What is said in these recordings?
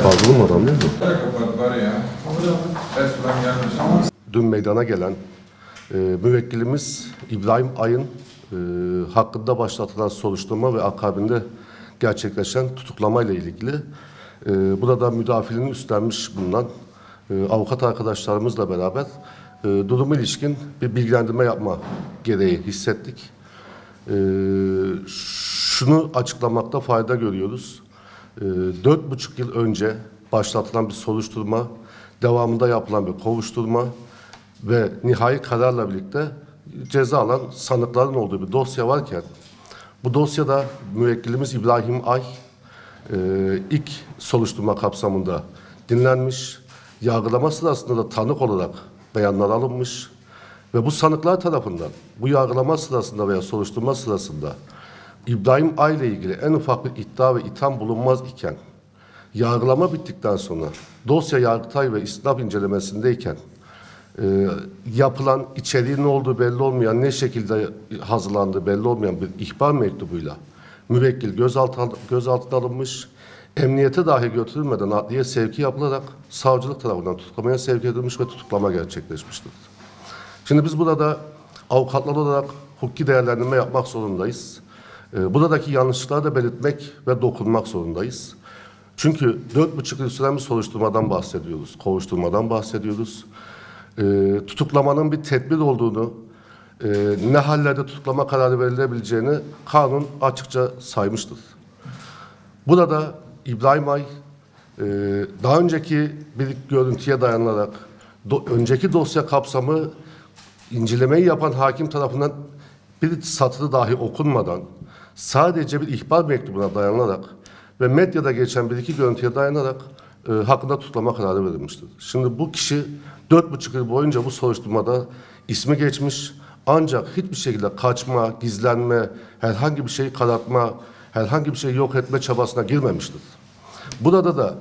Fazla mı adam değil mi? Dün meydana gelen müvekkilimiz İbrahim Ay'ın hakkında başlatılan soruşturma ve akabinde gerçekleşen tutuklama ile ilgili burada müdafilinin üstlenmiş bulunan avukat arkadaşlarımızla beraber duruma ilişkin bir bilgilendirme yapma gereği hissettik. Şunu açıklamakta fayda görüyoruz. 4,5 yıl önce başlatılan bir soruşturma, devamında yapılan bir kovuşturma ve nihai kararla birlikte ceza alan sanıkların olduğu bir dosya varken, bu dosyada müvekkilimiz İbrahim Ay ilk soruşturma kapsamında dinlenmiş, yargılama sırasında da tanık olarak beyanlar alınmış ve bu sanıklar tarafından bu yargılama sırasında veya soruşturma sırasında İbrahim Ay ile ilgili en ufak bir iddia ve itham bulunmaz iken, yargılama bittikten sonra dosya Yargıtay ve istinaf incelemesindeyken yapılan, içeriğinin olduğu belli olmayan, ne şekilde hazırlandığı belli olmayan bir ihbar mektubuyla müvekkil gözaltına alınmış, emniyete dahi götürülmeden adliye sevki yapılarak savcılık tarafından tutuklamaya sevk edilmiş ve tutuklama gerçekleşmiştir. Şimdi biz burada avukatlar olarak hukuki değerlendirme yapmak zorundayız. Buradaki yanlışlıkları da belirtmek ve dokunmak zorundayız. Çünkü 4,5 yıl süren bir soruşturmadan bahsediyoruz, kovuşturmadan bahsediyoruz. Tutuklamanın bir tedbir olduğunu, ne hallerde tutuklama kararı verilebileceğini kanun açıkça saymıştır. Burada İbrahim Ay daha önceki bir görüntüye dayanarak önceki dosya kapsamı incelemeyi yapan hakim tarafından bir satırı dahi okunmadan sadece bir ihbar mektubuna dayanarak ve medyada geçen bir iki görüntüye dayanarak hakkında tutuklama kararı verilmiştir. Şimdi bu kişi 4,5 yıl boyunca bu soruşturmada ismi geçmiş, ancak hiçbir şekilde kaçma, gizlenme, herhangi bir şeyi karartma, herhangi bir şeyi yok etme çabasına girmemiştir. Burada da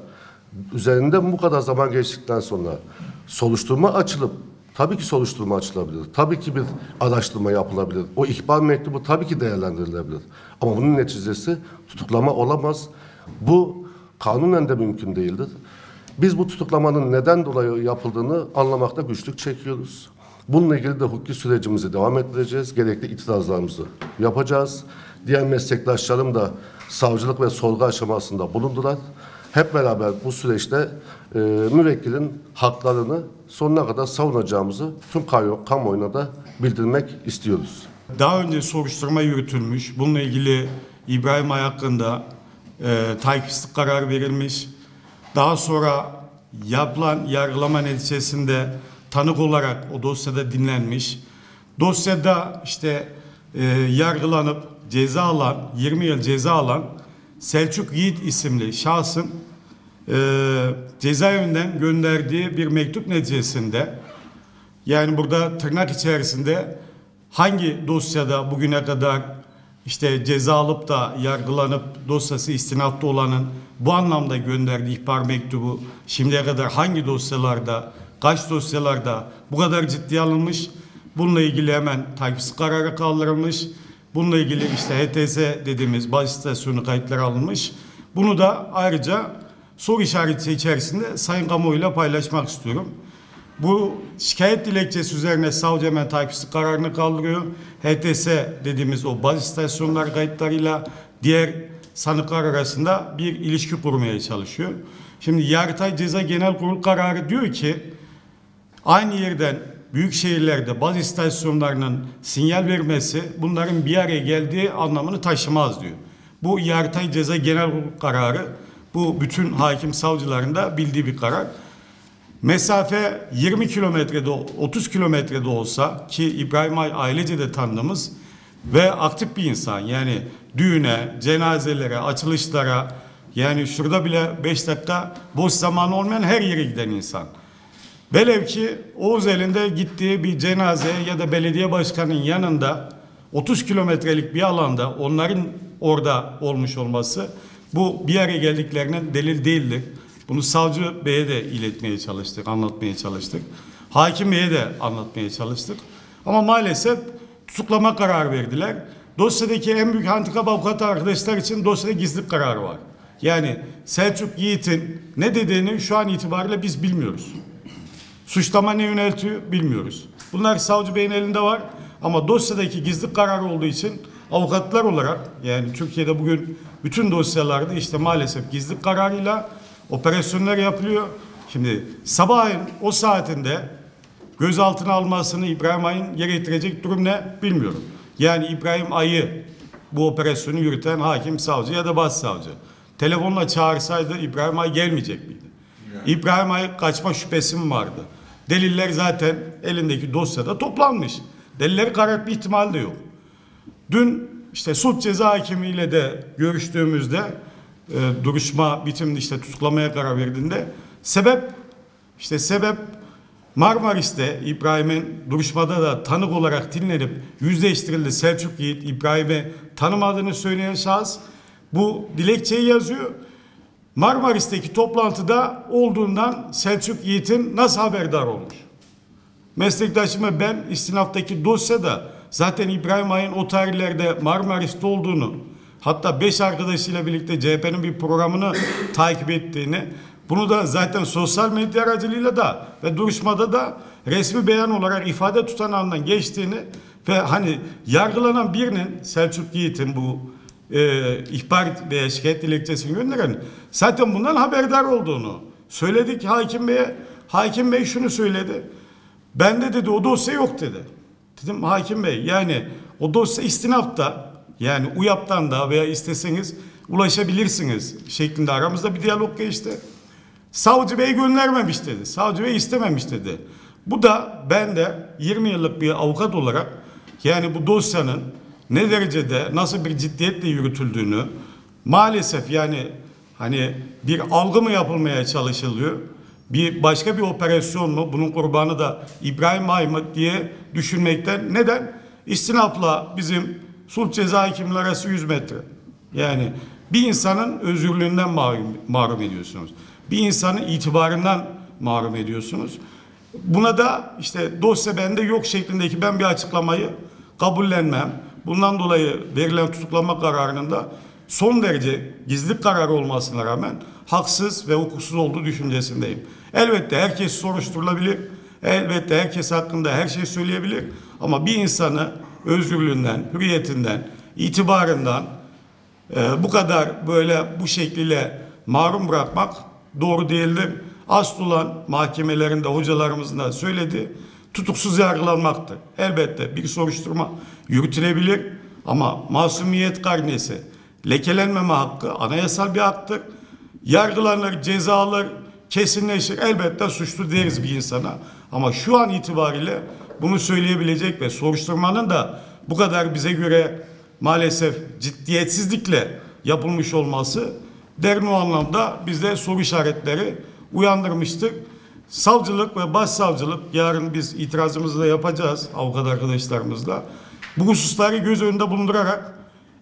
üzerinde bu kadar zaman geçtikten sonra soruşturma açılıp, tabii ki soruşturma açılabilir, tabii ki bir araştırma yapılabilir, o ihbar mektubu tabii ki değerlendirilebilir. Ama bunun neticesi tutuklama olamaz. Bu kanunen de mümkün değildir. Biz bu tutuklamanın neden dolayı yapıldığını anlamakta güçlük çekiyoruz. Bununla ilgili de hukuki sürecimizi devam ettireceğiz. Gerekli itirazlarımızı yapacağız. Diğer meslektaşlarım da savcılık ve sorgu aşamasında bulundular. Hep beraber bu süreçte müvekkilin haklarını sonuna kadar savunacağımızı tüm kamuoyuna da bildirmek istiyoruz. Daha önce soruşturma yürütülmüş. Bununla ilgili İbrahim Ay hakkında takipsizlik kararı verilmiş. Daha sonra yapılan yargılama neticesinde tanık olarak o dosyada dinlenmiş. Dosyada işte yargılanıp ceza alan, 20 yıl ceza alan Selçuk Yiğit isimli şahsın cezaevinden gönderdiği bir mektup neticesinde, yani burada tırnak içerisinde hangi dosyada bugüne kadar işte ceza alıp da yargılanıp dosyası istinafta olanın bu anlamda gönderdiği ihbar mektubu şimdiye kadar hangi dosyalarda, kaç dosyalarda bu kadar ciddiye alınmış, bununla ilgili hemen takipsiz kararı kaldırılmış, bununla ilgili işte HTS dediğimiz baz istasyonu kayıtları alınmış. Bunu da ayrıca soru işareti içerisinde sayın kamuoyuyla paylaşmak istiyorum. Bu şikayet dilekçesi üzerine savcı hemen takipsiz kararını kaldırıyor. HTS dediğimiz o baz istasyonları kayıtlarıyla diğer sanıklar arasında bir ilişki kurmaya çalışıyor. Şimdi Yargıtay Ceza Genel Kurulu kararı diyor ki aynı yerden büyük şehirlerde baz istasyonlarının sinyal vermesi bunların bir araya geldiği anlamını taşımaz diyor. Bu Yargıtay Ceza Genel Kurulu kararı, bu bütün hakim savcıların da bildiği bir karar. Mesafe 20 kilometrede, 30 kilometrede olsa ki İbrahim Ay ailece de tanıdığımız ve aktif bir insan, yani düğüne, cenazelere, açılışlara, yani şurada bile 5 dakika boş zamanı olmayan her yere giden insan. Velev ki Oğuz elinde gittiği bir cenazeye ya da belediye başkanının yanında 30 kilometrelik bir alanda onların orada olmuş olması bu bir araya geldiklerinin delil değildir. Bunu savcı beye de iletmeye çalıştık, anlatmaya çalıştık. Hakim beye de anlatmaya çalıştık. Ama maalesef tutuklama kararı verdiler. dosyadaki en büyük handikap avukat arkadaşlar için dosyada gizlilik kararı var. Yani Selçuk Yiğit'in ne dediğini şu an itibariyle biz bilmiyoruz. Suçlama ne yöneltiyor bilmiyoruz. Bunlar savcı beyin elinde var ama dosyadaki gizlilik kararı olduğu için avukatlar olarak, yani Türkiye'de bugün bütün dosyalarda işte maalesef gizlilik kararıyla operasyonlar yapılıyor. Şimdi sabahın o saatinde gözaltına almasını İbrahim Ay'ın getirecek durum ne bilmiyorum. Yani İbrahim Ay'ı bu operasyonu yürüten hakim, savcı ya da başsavcı telefonla çağırsaydı İbrahim Ay gelmeyecek miydi? Yani. İbrahim Ay kaçma şüphesi mi vardı? Deliller zaten elindeki dosyada toplanmış. Delilleri karartma ihtimali de yok. Dün işte suç ceza hakimiyle de görüştüğümüzde duruşma bitiminde işte tutuklamaya karar verdiğinde sebep Marmaris'te İbrahim'in duruşmada da tanık olarak dinlenip yüzleştirildi. Selçuk Yiğit İbrahim'i tanımadığını söyleyen şahıs bu dilekçeyi yazıyor. Marmaris'teki toplantıda olduğundan Selçuk Yiğit'in nasıl haberdar olmuş? Meslektaşım ve ben istinaftaki dosyada zaten İbrahim Ay'ın o tarihlerde Marmaris'te olduğunu, hatta 5 arkadaşıyla birlikte CHP'nin bir programını takip ettiğini, bunu da zaten sosyal medya aracılığıyla da ve duruşmada da resmi beyan olarak ifade tutanağından geçtiğini ve hani yargılanan birinin, Selçuk Yiğit'in bu ihbar veya şikayet dilekçesini gönderen zaten bundan haberdar olduğunu söyledik hakim beye. Hakim bey şunu söyledi. Bende dedi o dosya yok dedi. Dedim hakim bey, yani o dosya istinafta, yani UYAP'tan da veya isteseniz ulaşabilirsiniz şeklinde aramızda bir diyalog geçti. Savcı bey göndermemiş dedi. Savcı bey istememiş dedi. Bu da ben de 20 yıllık bir avukat olarak yani bu dosyanın ne derecede nasıl bir ciddiyetle yürütüldüğünü maalesef, yani hani bir algı mı yapılmaya çalışılıyor? Başka bir operasyon mu? Bunun kurbanı da İbrahim Ay mı diye düşünmekten. Neden? İstinafla bizim sulh ceza hakimleri arası 100 metre. Yani bir insanın özgürlüğünden mahrum ediyorsunuz. Bir insanın itibarından mahrum ediyorsunuz. Buna da işte dosya bende yok şeklindeki ben bir açıklamayı kabullenmem. Bundan dolayı verilen tutuklama kararının da son derece gizlilik kararı olmasına rağmen haksız ve hukuksuz olduğu düşüncesindeyim. Elbette herkes soruşturulabilir. Elbette herkes hakkında her şey söyleyebilir. Ama bir insanı özgürlüğünden, hürriyetinden, itibarından bu kadar böyle bu şekliyle mahrum bırakmak doğru değildir. Asıl olan mahkemelerinde hocalarımızın da söyledi, tutuksuz yargılanmaktır. Elbette bir soruşturma yürütülebilir ama masumiyet karnesi, lekelenmeme hakkı anayasal bir haktır. Yargılanır, ceza alır, kesinleşir. Elbette suçlu deriz bir insana. Ama şu an itibariyle bunu söyleyebilecek ve soruşturmanın da bu kadar bize göre maalesef ciddiyetsizlikle yapılmış olması derin o anlamda bizde soru işaretleri uyandırmıştır. Savcılık ve başsavcılık, yarın biz itirazımızı da yapacağız avukat arkadaşlarımızla. Bu hususları göz önünde bulundurarak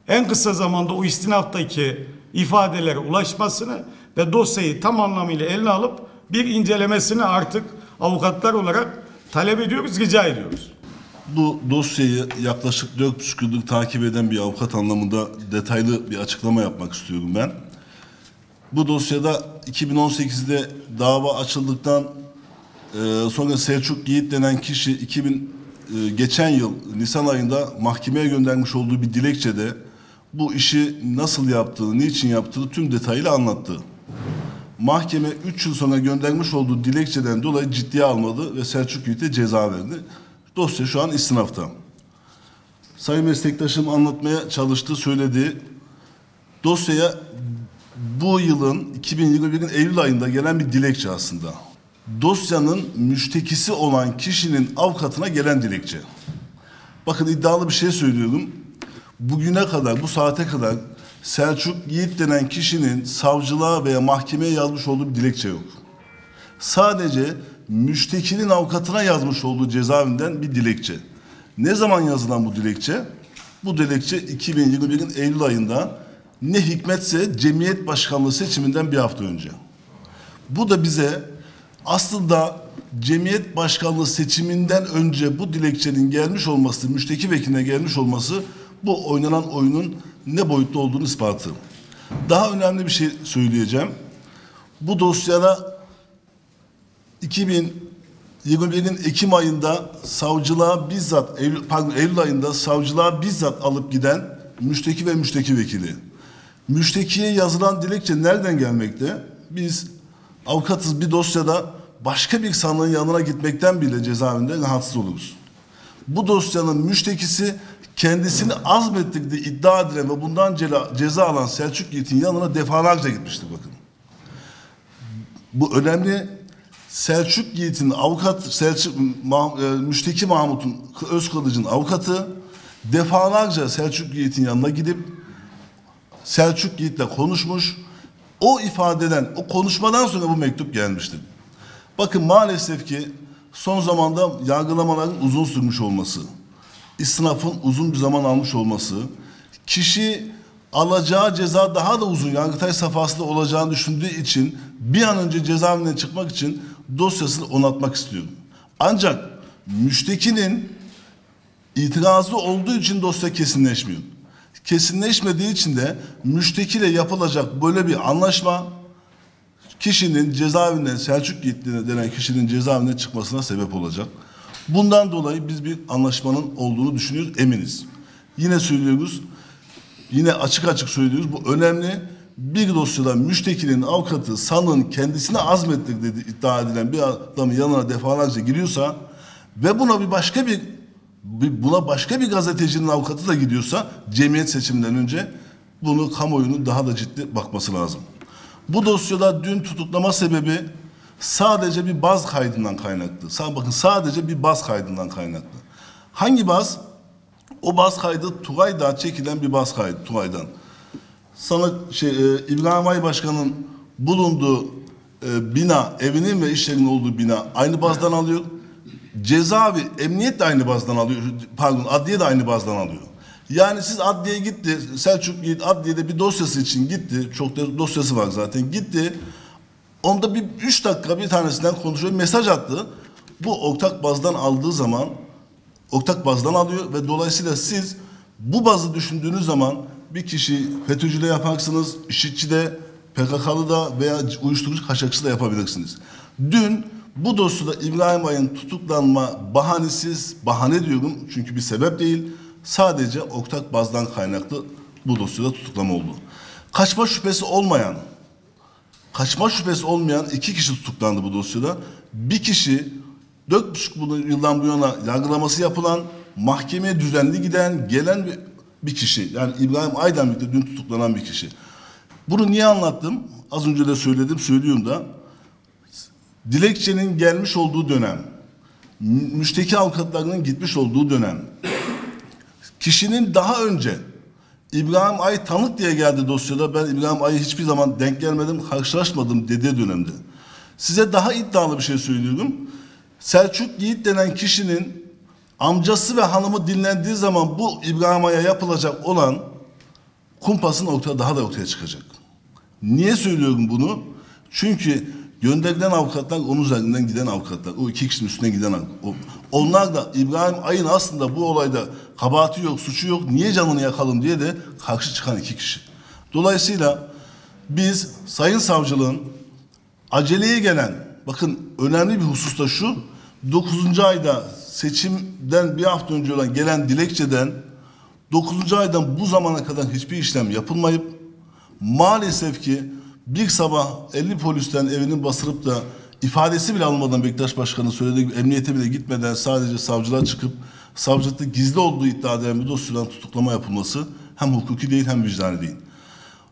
en kısa zamanda o istinaftaki ifadelere ulaşmasını ve dosyayı tam anlamıyla eline alıp bir incelemesini artık avukatlar olarak talep ediyoruz, rica ediyoruz. Bu dosyayı yaklaşık 4,5 yıldır takip eden bir avukat anlamında detaylı bir açıklama yapmak istiyorum ben. Bu dosyada 2018'de dava açıldıktan sonra Selçuk Yiğit denen kişi geçen yıl Nisan ayında mahkemeye göndermiş olduğu bir dilekçede bu işi nasıl yaptığı, niçin yaptığı tüm detayıyla anlattı. Mahkeme 3 yıl sonra göndermiş olduğu dilekçeden dolayı ciddiye almadı ve Selçuk Yiğit'e ceza verdi. Dosya şu an istinafta. Sayın meslektaşım anlatmaya çalıştığı, söylediği dosyaya bu yılın 2021'in Eylül ayında gelen bir dilekçe aslında. Dosyanın müştekisi olan kişinin avukatına gelen dilekçe. Bakın iddialı bir şey söylüyorum. Bugüne kadar, bu saate kadar Selçuk Yiğit denen kişinin savcılığa veya mahkemeye yazmış olduğu bir dilekçe yok. Sadece müştekinin avukatına yazmış olduğu cezaevinden bir dilekçe. Ne zaman yazılan bu dilekçe? Bu dilekçe 2021'in Eylül ayında, ne hikmetse Cemiyet Başkanlığı seçiminden bir hafta önce. Bu da bize aslında Cemiyet Başkanlığı seçiminden önce bu dilekçenin gelmiş olması, müşteki vekiline gelmiş olması bu oynanan oyunun ne boyutta olduğunu ispatı. Daha önemli bir şey söyleyeceğim. Bu dosyada 2021'in Ekim ayında savcılığa bizzat, Eylül ayında savcılığa bizzat alıp giden müşteki ve müşteki vekili. Müştekiye yazılan dilekçe nereden gelmekte? Biz avukatız, bir dosyada başka bir sanığın yanına gitmekten bile cezaevinde rahatsız oluruz. Bu dosyanın müştekisi kendisini azmettik diye iddia edilen ve bundan ceza alan Selçuk Yiğit'in yanına defalarca gitmiştir bakın. Bu önemli. Selçuk Yiğit'in avukat, müşteki Mahmut'un Özkılıç'ın avukatı defalarca Selçuk Yiğit'in yanına gidip Selçuk Yiğit'le konuşmuş. O ifadeden, o konuşmadan sonra bu mektup gelmiştir. Bakın maalesef ki son zamanda yargılamaların uzun sürmüş olması, istinafın uzun bir zaman almış olması, kişi alacağı ceza daha da uzun, Yargıtay safhasında olacağını düşündüğü için bir an önce cezaevinden çıkmak için dosyasını onatmak istiyorum. Ancak müştekinin itirazı olduğu için dosya kesinleşmiyor. Kesinleşmediği için de müştekiyle yapılacak böyle bir anlaşma kişinin cezaevinden, Selçuk Yiğit denen kişinin cezaevinden çıkmasına sebep olacak. Bundan dolayı biz bir anlaşmanın olduğunu düşünüyoruz, eminiz. Yine söylüyoruz, yine açık açık söylüyoruz, bu önemli. Bir dosyada müştekinin avukatı sanığın kendisine azmettik dedi iddia edilen bir adamın yanına defalarca giriyorsa ve buna başka bir gazetecinin avukatı da gidiyorsa cemiyet seçiminden önce bunu kamuoyunun daha da ciddi bakması lazım. Bu dosyada dün tutuklama sebebi sadece bir baz kaydından kaynaklı. Bakın sadece bir baz kaydından kaynaklı. Hangi baz? O baz kaydı Tugay'da çekilen bir baz kaydı Tugay'dan. İbrahim Ay Başkan'ın bulunduğu bina, evinin ve iş yerinin olduğu bina aynı bazdan alıyor. Cezaevi, emniyet de aynı bazdan alıyor. Pardon, adliye de aynı bazdan alıyor. Yani siz adliyeye gitti, Selçuk Yiğit adliyede bir dosyası için gitti. Çok da dosyası var zaten. Gitti. Onda bir 3 dakika bir tanesinden konuşuyor, mesaj attı. Bu ortak bazdan aldığı zaman ortak bazdan alıyor ve dolayısıyla siz bu bazı düşündüğünüz zaman bir kişi FETÖ'cü de yaparsınız, IŞİD'ci de, PKK'lı da veya uyuşturucu kaçakçısı da yapabilirsiniz. Dün bu dosyada İbrahim Ay'ın tutuklanma bahanesiz, bahane diyorum çünkü bir sebep değil, sadece ortak bazdan kaynaklı bu dosyada tutuklama oldu. Kaçma şüphesi olmayan 2 kişi tutuklandı bu dosyada. Bir kişi 4,5 yıldan bu yana yargılaması yapılan, mahkemeye düzenli gelen bir kişi. Yani İbrahim Ay'dan birlikte dün tutuklanan bir kişi. Bunu niye anlattım? Az önce de söyledim, söylüyorum da. Dilekçenin gelmiş olduğu dönem, müşteki avukatlarının gitmiş olduğu dönem, kişinin daha önce İbrahim Ay tanık diye geldi dosyada, ben İbrahim Ay'ı hiçbir zaman denk gelmedim, karşılaşmadım dediği dönemde. Size daha iddialı bir şey söylüyorum. Selçuk Yiğit denen kişinin amcası ve hanımı dinlendiği zaman bu İbrahim Ay'a yapılacak olan kumpasın daha da ortaya çıkacak. Niye söylüyorum bunu? Çünkü gönderilen avukatlar onun üzerinden giden avukatlar. O 2 kişinin üstüne giden avukatlar. Onlar da İbrahim Ay'ın aslında bu olayda kabahati yok, suçu yok, niye canını yakalım diye de karşı çıkan 2 kişi. Dolayısıyla biz Sayın Savcılığın aceleye gelen, bakın önemli bir husus da şu, 9. ayda seçimden bir hafta önce olan gelen dilekçeden 9. aydan bu zamana kadar hiçbir işlem yapılmayıp maalesef ki bir sabah 50 polisten evinin basırıp da ifadesi bile almadan Bektaş Başkan'ın söylediği gibi emniyete bile gitmeden sadece savcılığa çıkıp savcılıkta gizli olduğu iddia edilen bir dosyadan tutuklama yapılması hem hukuki değil hem vicdani değil.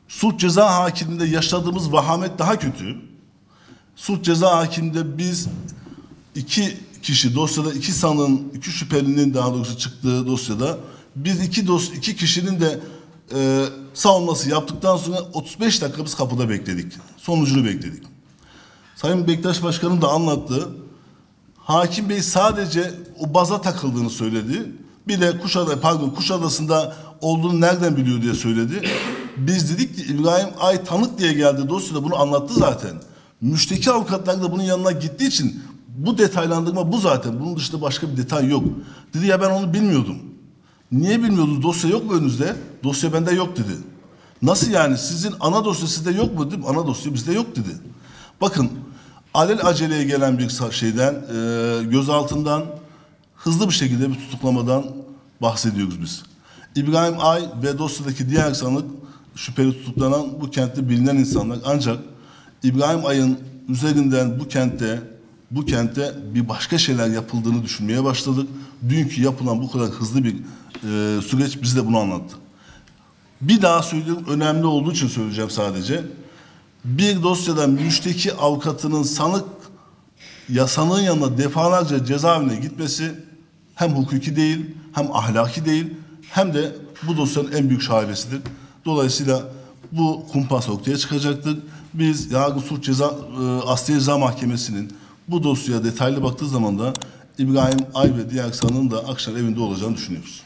Suç ceza hakiminde yaşadığımız vahamet daha kötü. Suç ceza hakiminde biz 2 kişi dosyada 2 sanığın 2 şüphelinin daha doğrusu çıktığı dosyada biz 2 kişinin de savunması yaptıktan sonra 35 dakika biz kapıda bekledik. Sonucunu bekledik. Sayın Bektaş Başkan'ın da anlattığı, Hakim Bey sadece o baza takıldığını söyledi. Bir de Kuşadası'nda olduğunu nereden biliyor diye söyledi. Biz dedik ki İbrahim Ay tanık diye geldi dosyada bunu anlattı zaten. Müşteki avukatlar da bunun yanına gittiği için bu detaylandırma bu zaten. Bunun dışında başka bir detay yok. Dedi ya ben onu bilmiyordum. Niye bilmiyordunuz? Dosya yok mu önünüzde? Dosya bende yok dedi. Nasıl yani? Sizin ana dosya sizde yok mu dedim. Ana dosya bizde yok dedi. Bakın alel aceleye gelen bir şeyden, gözaltından, hızlı bir şekilde bir tutuklamadan bahsediyoruz biz. İbrahim Ay ve dosyadaki diğer sanık şüpheli tutuklanan bu kentte bilinen insanlar. Ancak İbrahim Ay'ın üzerinden bu kentte bir başka şeyler yapıldığını düşünmeye başladık. Dünkü yapılan bu kadar hızlı bir süreç bize bunu anlattı. Bir daha söylüyorum, önemli olduğu için söyleyeceğim sadece. Bir dosyada müşteki avukatının sanığın yanına defalarca cezaevine gitmesi hem hukuki değil, hem ahlaki değil, hem de bu dosyanın en büyük şaibesidir. Dolayısıyla bu kumpas ortaya çıkacaktır. Biz Yargı Suç Ceza Asliye Ceza Mahkemesi'nin bu dosyaya detaylı baktığı zaman da İbrahim Ay ve diğer sanığın da akşam evinde olacağını düşünüyoruz.